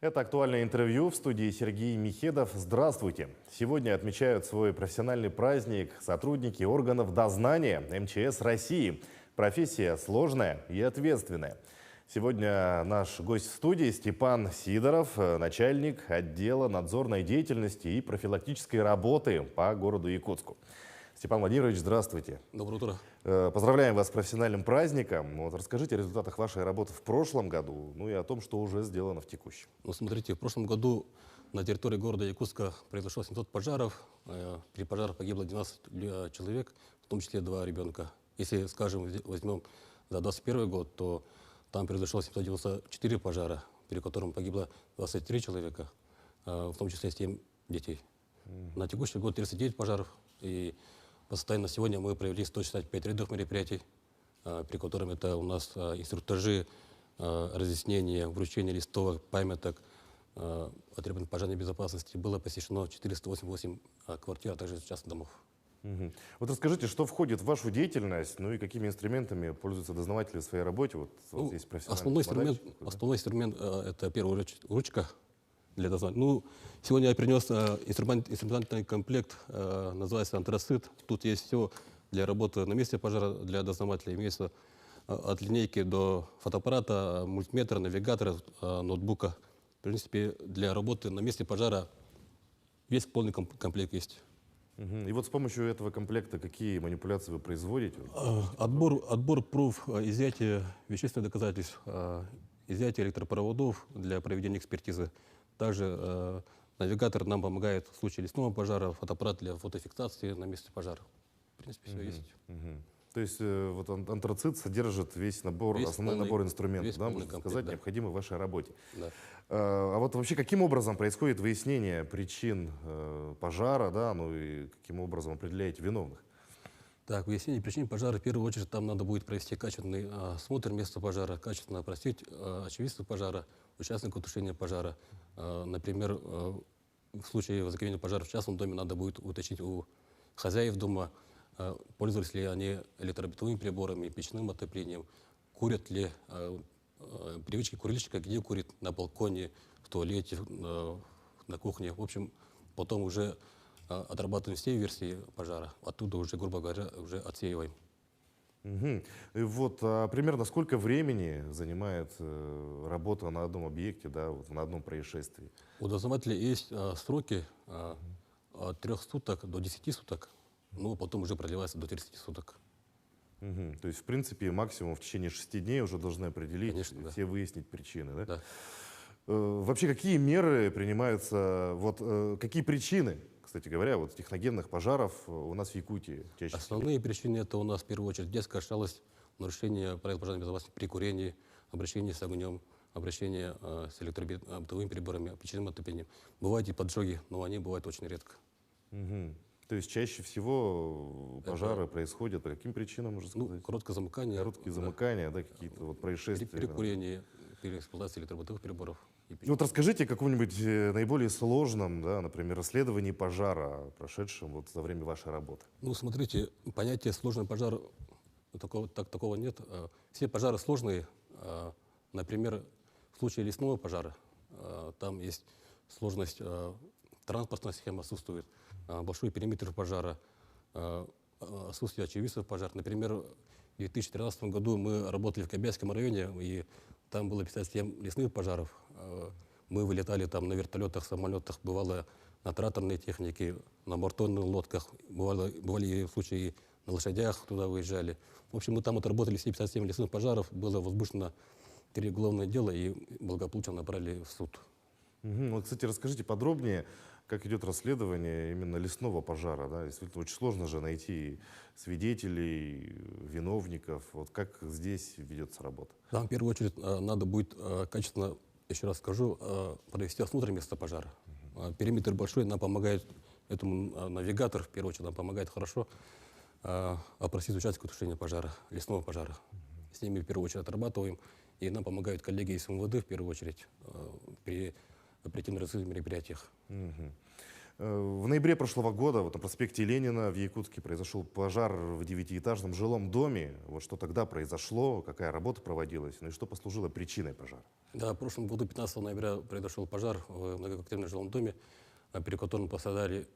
Это актуальное интервью в студии Сергей Михедов. Здравствуйте. Сегодня отмечают свой профессиональный праздник сотрудники органов дознания МЧС России. Профессия сложная и ответственная. Сегодня наш гость в студии Степан Сидоров, начальник отдела надзорной деятельности и профилактической работы по городу Якутску. Степан Владимирович, здравствуйте. Доброе утро. Поздравляем вас с профессиональным праздником. Вот расскажите о результатах вашей работы в прошлом году, ну и о том, что уже сделано в текущем. Ну, смотрите, в прошлом году на территории города Якутска произошло 700 пожаров. При пожарах погибло 12 человек, в том числе 2 ребенка. Если, скажем, возьмем за 2021 год, то там произошло 794 пожара, при котором погибло 23 человека, в том числе 7 детей. На текущий год 39 пожаров. И по состоянию на сегодня мы провели 165 рядовых мероприятий, при котором это у нас инструктажи, разъяснения, вручение листовок, памяток о требованиях пожарной безопасности. Было посещено 488 квартир, а также частных домов. Вот расскажите, что входит в вашу деятельность, ну и какими инструментами пользуются дознаватели в своей работе? Вот здесь основной инструмент это первая ручка для дознания. Ну, сегодня я принес инструментальный комплект, называется антрацит. Тут есть все для работы на месте пожара для дознавателя. Имеется от линейки до фотоаппарата, мультиметра, навигатора, ноутбука. В принципе, для работы на месте пожара весь полный комплект есть. И вот с помощью этого комплекта какие манипуляции вы производите? Отбор проб, изъятие вещественных доказательств, изъятие электропроводов для проведения экспертизы. Также навигатор нам помогает в случае лесного пожара, фотоаппарат для фотофиксации на месте пожара. В принципе, все есть. То есть вот антрацит содержит весь набор, основной набор инструментов, да, можно сказать, необходимый в вашей работе. Да. А вот вообще каким образом происходит выяснение причин пожара, да, ну и каким образом определяете виновных? Так, выяснение причин пожара, в первую очередь, там надо будет провести качественный осмотр места пожара, качественно опросить очевидцев пожара, участников тушения пожара. Например, в случае возникновения пожара в частном доме надо будет уточнить у хозяев дома, пользовались ли они электробытовыми приборами, печным отоплением, курят ли, привычки курильщика, где курит, на балконе, в туалете, на кухне. В общем, потом уже отрабатываем все версии пожара, оттуда уже, грубо говоря, уже отсеиваем. И вот примерно сколько времени занимает работа на одном объекте, да, вот, на одном происшествии? У дознавателя есть сроки от 3 суток до 10 суток, но потом уже продлевается до 30 суток. То есть, в принципе, максимум в течение 6 дней уже должны определить, конечно, все выяснить причины, да? Да. Вообще, какие меры принимаются, вот какие причины, кстати говоря, вот техногенных пожаров у нас в Якутии чаще всего? Основные причины это у нас в первую очередь детская шалость, нарушение правил пожарной безопасности при курении, обращение с огнем, обращение с электробытовыми приборами, печным отоплением. Бывают и поджоги, но они бывают очень редко. То есть чаще всего пожары происходят по каким причинам, можно сказать? Короткое замыкание. Короткие замыкания, да, какие-то вот происшествия. При курении, при эксплуатации электробытовых приборов. Вот расскажите о каком-нибудь наиболее сложном, да, например, расследовании пожара, прошедшем вот за время вашей работы. Ну, смотрите, понятие «сложный пожар» такого нет. Все пожары сложные. Например, в случае лесного пожара там есть сложность, транспортная схема отсутствует, большой периметр пожара, отсутствие очевидцев пожара. Например, в 2013 году мы работали в Кобяйском районе, и там было 57 лесных пожаров. Мы вылетали там на вертолетах, самолетах, бывало на тракторной технике, на моторных лодках, бывали случаи на лошадях туда выезжали. В общем, мы там отработали все 57 лесных пожаров, было возбуждено 3 уголовные дела и благополучно направили в суд. Вот, кстати, расскажите подробнее, как идет расследование именно лесного пожара. Да? Действительно, очень сложно же найти свидетелей, виновников. Вот как здесь ведется работа? Там, в первую очередь, надо будет качественно, еще раз скажу, провести осмотр места пожара. Периметр большой, нам помогает, этому навигатор, в первую очередь, нам помогает хорошо опросить участников тушения пожара, лесного пожара. С ними, в первую очередь, отрабатываем. И нам помогают коллеги из МВД, в первую очередь, при оперативно-розыскных мероприятиях. В ноябре прошлого года вот на проспекте Ленина в Якутске произошел пожар в 9-этажном жилом доме. Вот что тогда произошло, какая работа проводилась, ну и что послужило причиной пожара? Да, в прошлом году, 15 ноября, произошел пожар в многоквартирном жилом доме, при котором пострадали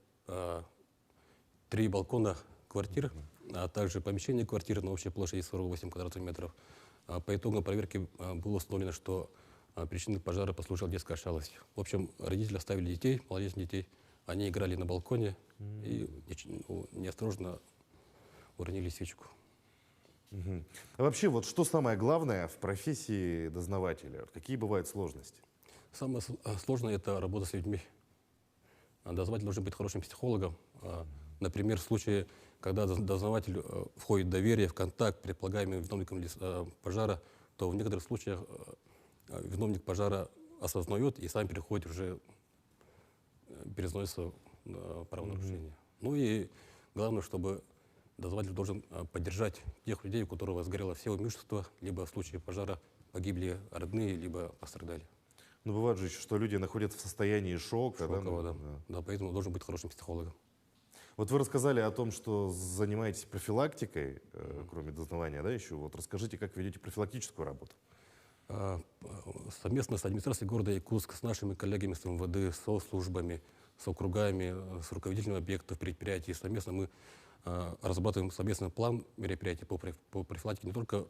3 балкона квартир, а также помещение квартиры на общей площади 48 квадратных метров. По итогам проверки было установлено, что причиной пожара послужила детская шалость. В общем, родители оставили детей, малолетних детей, они играли на балконе и неосторожно уронили свечку. А вообще, вот что самое главное в профессии дознавателя? Какие бывают сложности? Самое сложное – это работа с людьми. Дознаватель должен быть хорошим психологом. Например, в случае, когда дознаватель входит в доверие, в контакт с предполагаемым виновником пожара, то в некоторых случаях виновник пожара осознает и сам переходит уже, перезносится правонарушение. Ну и главное, чтобы дознаватель должен поддержать тех людей, у которых сгорело все имущество, либо в случае пожара погибли родные, либо пострадали. Ну, бывает же еще, что люди находятся в состоянии шока. Шокового, да? Да. Да, поэтому должен быть хорошим психологом. Вот вы рассказали о том, что занимаетесь профилактикой, кроме дознавания, да, еще. Вот расскажите, как ведете профилактическую работу? Совместно с администрацией города Якутск, с нашими коллегами с МВД, со службами, с округами, с руководителями объектов, предприятий, совместно мы разрабатываем совместный план мероприятий по профилактике не только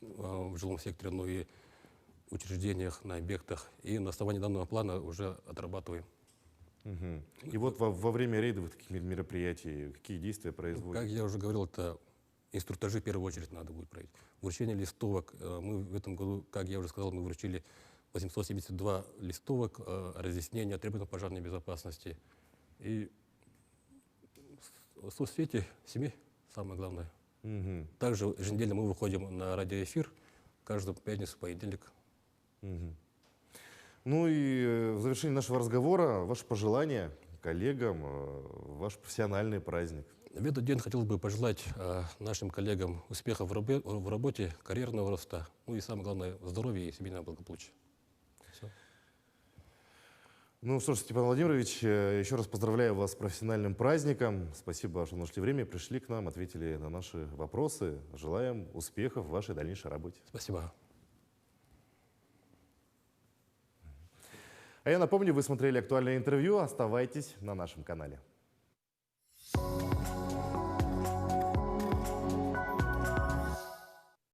в жилом секторе, но и в учреждениях, на объектах. И на основании данного плана уже отрабатываем. И вот во время рейдовых таких мероприятий какие действия производят? Как я уже говорил, это инструктажи в первую очередь надо будет проводить. Вручение листовок. Мы в этом году, как я уже сказал, мы вручили 872 листовок разъяснения требований пожарной безопасности. И соцсети, семьи, самое главное. Также еженедельно мы выходим на радиоэфир каждую пятницу, понедельник. Ну и в завершении нашего разговора ваше пожелание коллегам, ваш профессиональный праздник. В этот день хотелось бы пожелать нашим коллегам успехов в работе, карьерного роста, ну и самое главное, здоровья и семейного благополучия. Все. Ну что ж, Степан Владимирович, еще раз поздравляю вас с профессиональным праздником. Спасибо, что нашли время, пришли к нам, ответили на наши вопросы. Желаем успехов в вашей дальнейшей работе. Спасибо. А я напомню, вы смотрели актуальное интервью. Оставайтесь на нашем канале.